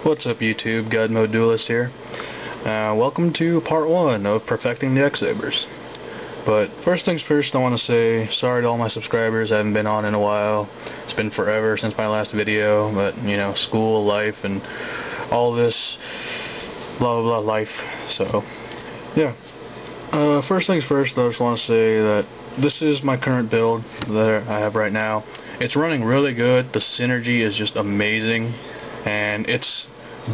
What's up YouTube, God Mode Duelist here. Welcome to part 1 of perfecting the X-Sabers. But first things first, I want to say sorry to all my subscribers. I haven't been on in a while. It's been forever since my last video, but you know, school, life, and all this blah blah blah life. So yeah. First things first, I just want to say that this is my current build that I have right now. It's running really good. The synergy is just amazing, and it's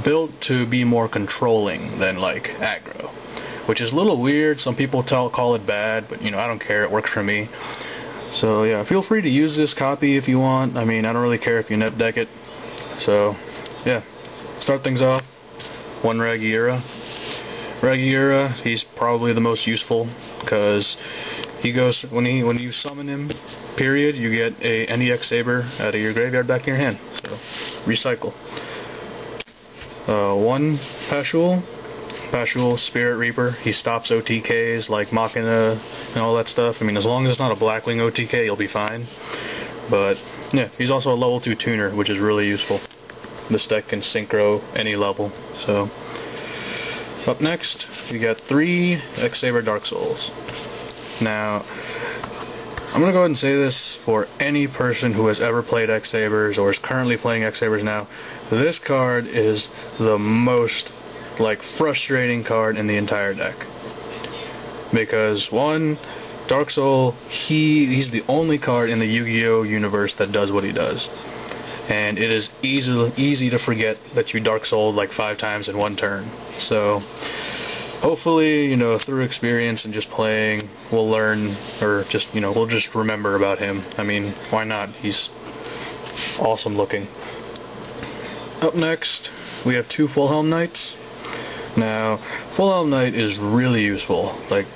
built to be more controlling than like aggro, which is a little weird. Some people call it bad, but you know, I don't care. It works for me. So yeah, feel free to use this copy if you want. I mean, I don't really care if you net deck it. So yeah, start things off. One Ragiura. Ragiura, he's probably the most useful because he goes when you summon him, period, you get any X-Saber out of your graveyard back in your hand. So recycle. One Pashul, Spirit Reaper. He stops OTKs like Machina and all that stuff. I mean, as long as it's not a Blackwing OTK, you'll be fine. But yeah, he's also a level 2 tuner, which is really useful. This deck can synchro any level. So up next, we got 3 X-Saber Dark Souls. Now, I'm going to go ahead and say this for any person who has ever played X-Sabers or is currently playing X-Sabers now. This card is the most frustrating card in the entire deck. Because one, Dark Soul, he's the only card in the Yu-Gi-Oh universe that does what he does. And it is easy to forget that you Dark Souled like 5 times in one turn. So hopefully, you know, through experience and just playing, we'll learn, or just, you know, we'll just remember about him. I mean, why not? He's awesome looking. Up next, we have 2 Full Helm Knights. Now, Full Helm Knight is really useful. Like,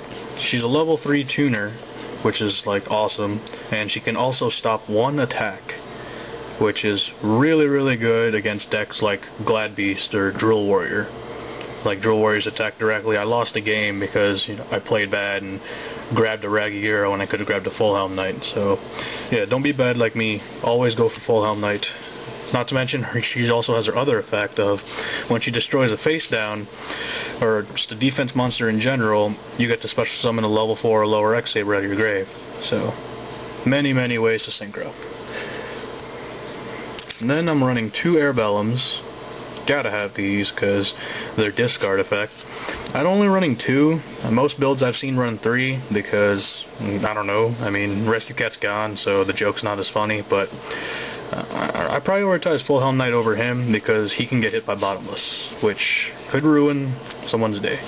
she's a level 3 tuner, which is like awesome, and she can also stop 1 attack, which is really good against decks like Glad Beast or Drill Warrior. Like, Drill Warriors attack directly. I lost a game because, you know, I played bad and grabbed a Ragiura when I could have grabbed a Full Helm Knight. So yeah, don't be bad like me. Always go for Full Helm Knight. Not to mention, she also has her other effect of when she destroys a face down or just a defense monster in general, you get to special summon a level 4 or lower X-Saber out of your grave. So many ways to synchro. And then I'm running 2 Airbellums. Gotta have these because they're discard effect. I'm only running 2. Most builds I've seen run 3 because, I don't know, I mean, Rescue Cat's gone, so the joke's not as funny, but I prioritize Full Helm Knight over him because he can get hit by Bottomless, which could ruin someone's day.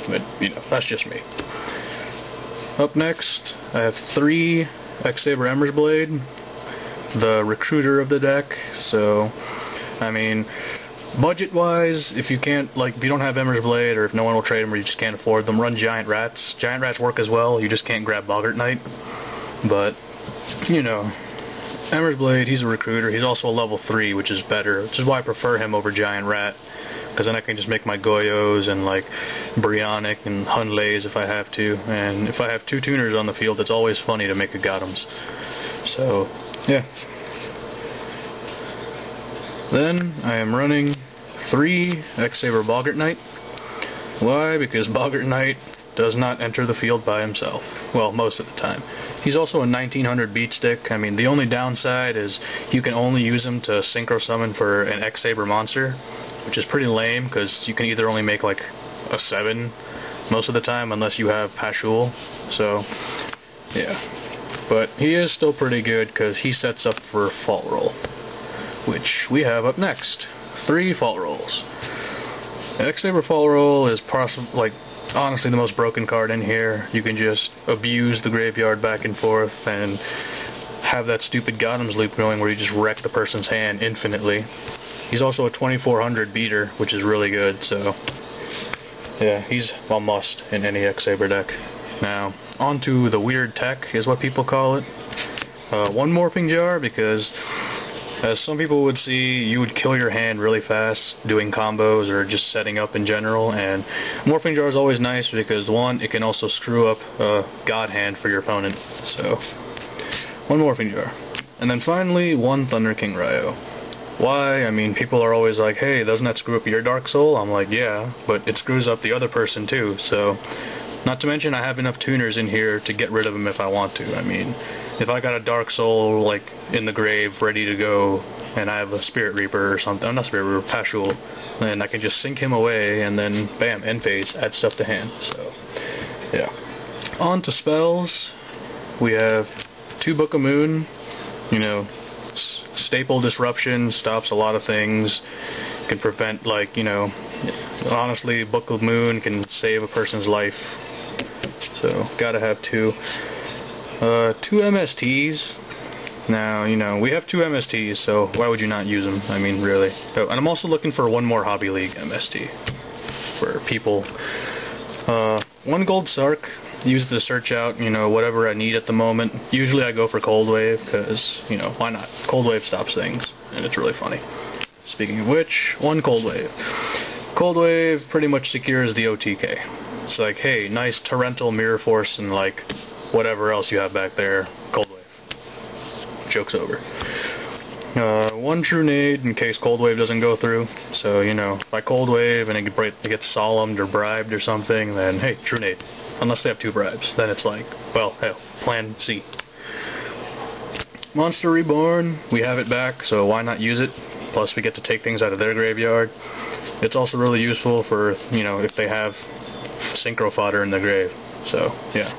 But, you know, that's just me. Up next, I have 3 X-Saber Ember's Blade, the recruiter of the deck. So, I mean, budget-wise, if you don't have Ember's Blade, or if no one will trade them, or you just can't afford them, run Giant Rats. Giant Rats work as well, you just can't grab Boggart Knight. But, you know, Ember's Blade, he's a recruiter. He's also a level 3, which is better, which is why I prefer him over Giant Rat, because then I can just make my Goyos and like Brionic and Hunleys if I have to. And if I have 2 tuners on the field, it's always funny to make a Gotham's. So, yeah. Then I am running 3 X-Saber Boggart Knight. Why? Because Boggart Knight does not enter the field by himself. Well, most of the time. He's also a 1900 beat stick. I mean, the only downside is you can only use him to synchro summon for an X-Saber monster, which is pretty lame because you can either only make like a 7 most of the time unless you have Pashul. So, yeah. But he is still pretty good because he sets up for Fault Roll, which we have up next. 3 Fault Rolls. X-Saber Fault Roll is honestly the most broken card in here. You can just abuse the graveyard back and forth and have that stupid Gotham's loop going where you just wreck the person's hand infinitely. He's also a 2400 beater, which is really good, so yeah, he's a must in any X-Saber deck. Now, onto the weird tech is what people call it. 1 Morphing Jar, because as some people would see, you would kill your hand really fast doing combos or just setting up in general, and Morphing Jar is always nice because 1, it can also screw up a God Hand for your opponent. So, 1 Morphing Jar. And then finally, 1 Thunder King Ryo. Why? I mean, people are always like, hey, doesn't that screw up your Dark Soul? I'm like, yeah, but it screws up the other person too, so... Not to mention, I have enough tuners in here to get rid of them if I want to. I mean, if I got a Dark Soul, like, in the grave, ready to go, and I have a Spirit Reaper or something, not Spirit Reaper, Pashul, then I can just sync him away, and then, bam, end phase, add stuff to hand, so, yeah. On to spells, we have 2 Book of Moon, you know, staple disruption, stops a lot of things, can prevent, like, you know, honestly, Book of Moon can save a person's life. So, gotta have 2. 2 MSTs. Now, you know, we have 2 MSTs, so why would you not use them? I mean, really. Oh, and I'm also looking for 1 more Hobby League MST for people. 1 Gold Sark. Use it to search out, you know, whatever I need at the moment. Usually I go for Cold Wave, because, you know, why not? Cold Wave stops things, and it's really funny. Speaking of which, 1 Cold Wave. Cold Wave pretty much secures the OTK. It's like, hey, nice torrential mirror force and like whatever else you have back there. Cold Wave. Joke's over. 1 True Nade in case Cold Wave doesn't go through. So, you know, if I Cold Wave and it gets solemned or bribed or something, then hey, True Nade. Unless they have 2 bribes. Then it's like, well, hell, plan C. Monster Reborn, we have it back, so why not use it? Plus we get to take things out of their graveyard. It's also really useful for, you know, if they have synchro fodder in the grave. So, yeah.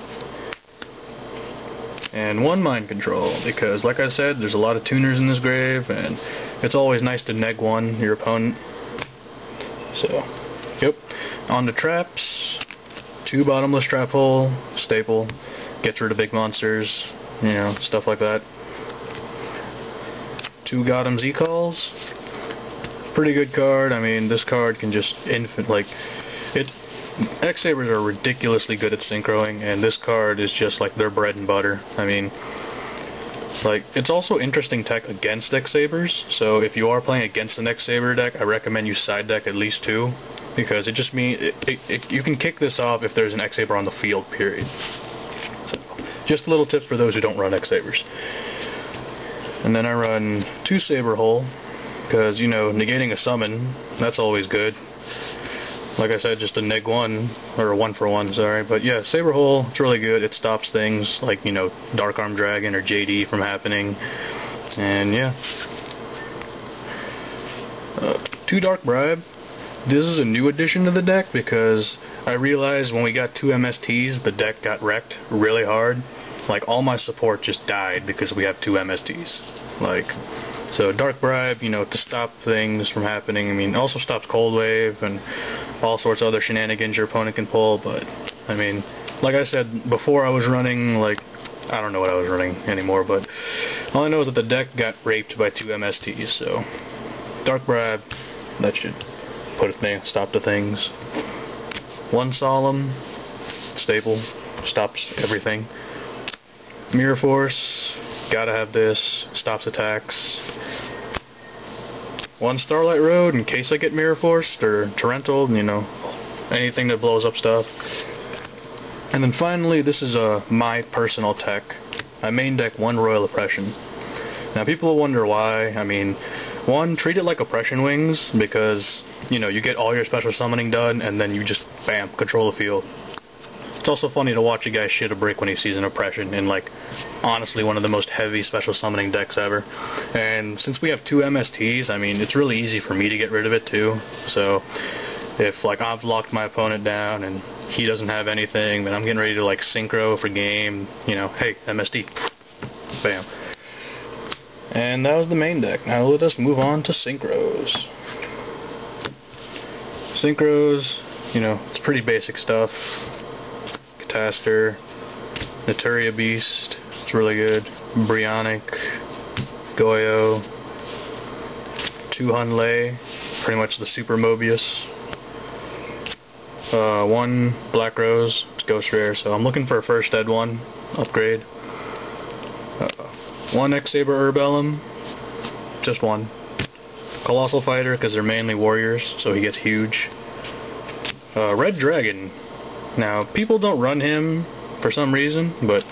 And 1 Mind Control, because like I said, there's a lot of tuners in this grave, and it's always nice to neg 1 your opponent. So, yep. On to traps. 2 Bottomless Trap Hole, staple, gets rid of big monsters, you know, stuff like that. 2 Gotham Z-Calls. Pretty good card. I mean, this card can just X-Sabers are ridiculously good at synchroing, and this card is just like their bread and butter. I mean, like, it's also interesting tech against X-Sabers, so if you are playing against an X-Saber deck, I recommend you side deck at least 2, because it just means you can kick this off if there's an X-Saber on the field, period. So, just a little tip for those who don't run X-Sabers. And then I run 2 Saber Hole, because, you know, negating a summon, that's always good. Like I said, just a neg 1, or a 1 for 1, sorry. But yeah, Saber Hole, it's really good. It stops things like, you know, Dark Arm Dragon or JD from happening. And yeah. 2 Dark Bribe. This is a new addition to the deck because I realized when we got 2 MSTs, the deck got wrecked really hard. Like, all my support just died because we have 2 MSTs. Like, so Dark Bribe, you know, to stop things from happening. I mean, also stops Cold Wave and all sorts of other shenanigans your opponent can pull. But, I mean, like I said, before I was running, like, I don't know what I was running anymore, but all I know is that the deck got raped by 2 MSTs, so Dark Bribe, that should put a thing, stop the things. 1 Solemn, staple, stops everything. Mirror Force, gotta have this, stops attacks. 1 Starlight Road, in case I get Mirror Forced, or Torrential, you know, anything that blows up stuff. And then finally, this is my personal tech. I main deck 1 Royal Oppression. Now people will wonder why. I mean, 1, treat it like Oppression Wings, because, you know, you get all your special summoning done, and then you just, bam, control the field. It's also funny to watch a guy shit a brick when he sees an Oppression in, like, honestly one of the most heavy special summoning decks ever. And since we have 2 MSTs, I mean, it's really easy for me to get rid of it too. So, if, like, I've locked my opponent down and he doesn't have anything, then I'm getting ready to, like, synchro for game, you know, hey, MST, bam. And that was the main deck. Now let us move on to synchros. Synchros, you know, it's pretty basic stuff. Cataster, Naturia Beast, it's really good. Brionic, Goyo, 2 Hunlei, pretty much the Super Mobius. 1 Black Rose, it's Ghost Rare, so I'm looking for a first ed 1 upgrade. 1 X-Saber Herbellum, just 1. Colossal Fighter, because they're mainly warriors, so he gets huge. Red Dragon. Now, people don't run him for some reason, but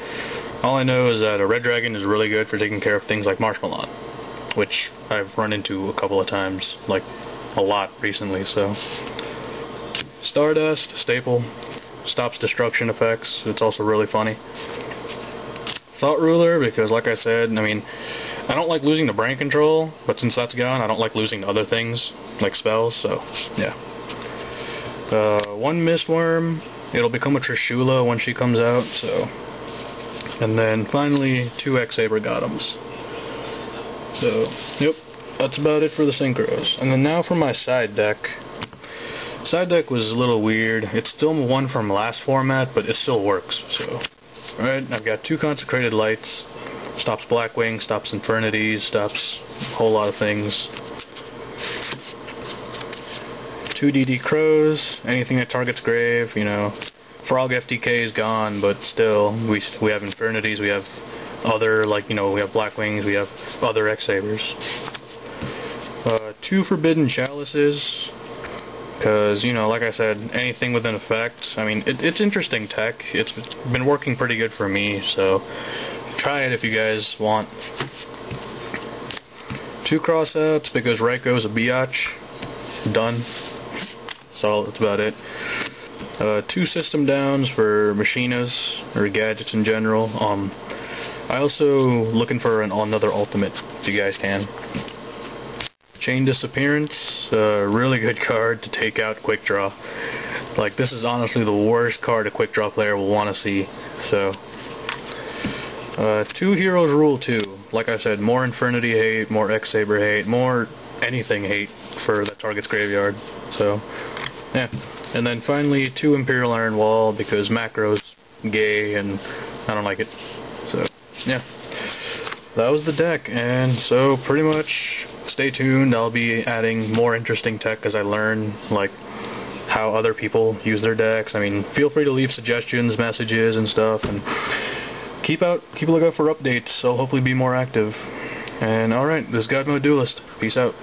all I know is that a Red Dragon is really good for taking care of things like Marshmallow. which I've run into a couple of times, like a lot recently. So Stardust, staple, stops destruction effects. It's also really funny. Thought Ruler, because like I said, I mean, I don't like losing the brain control, but since that's gone, I don't like losing other things, like spells, so, yeah. One Mistworm, it'll become a Trishula when she comes out, so. And then finally, 2 X-Saber Gothams. So, yep, that's about it for the Synchros. And then now for my side deck. Side deck was a little weird. It's still one from last format, but it still works, so. Alright, I've got 2 Consecrated Lights. Stops Blackwing, stops Infernities, stops a whole lot of things. 2 DD Crows, anything that targets Grave, you know. Frog FTK is gone, but still, we have Infernities, we have other, like, you know, we have Blackwings, we have other X-Sabers. 2 Forbidden Chalices, because, you know, like I said, anything with an effect, I mean, it's interesting tech. It's been working pretty good for me, so try it if you guys want. 2 Cross-Ups, because Raikou a biatch. Done. So that's about it. 2 System Downs for Machinas, or gadgets in general. I also looking for another ultimate, if you guys can. Chain Disappearance, really good card to take out Quick Draw. Like, this is honestly the worst card a Quick Draw player will want to see. So, 2 Heroes Rule 2. Like I said, more Infernity hate, more X-Saber hate, more anything hate for that target's graveyard. So, yeah. And then finally, 2 Imperial Iron Wall, because macro's gay and I don't like it. So, yeah. That was the deck, and so pretty much stay tuned. I'll be adding more interesting tech as I learn, like, how other people use their decks. I mean, feel free to leave suggestions, messages, and stuff, and keep a lookout for updates. I'll hopefully be more active. And alright, this is God Mode Duelist. Peace out.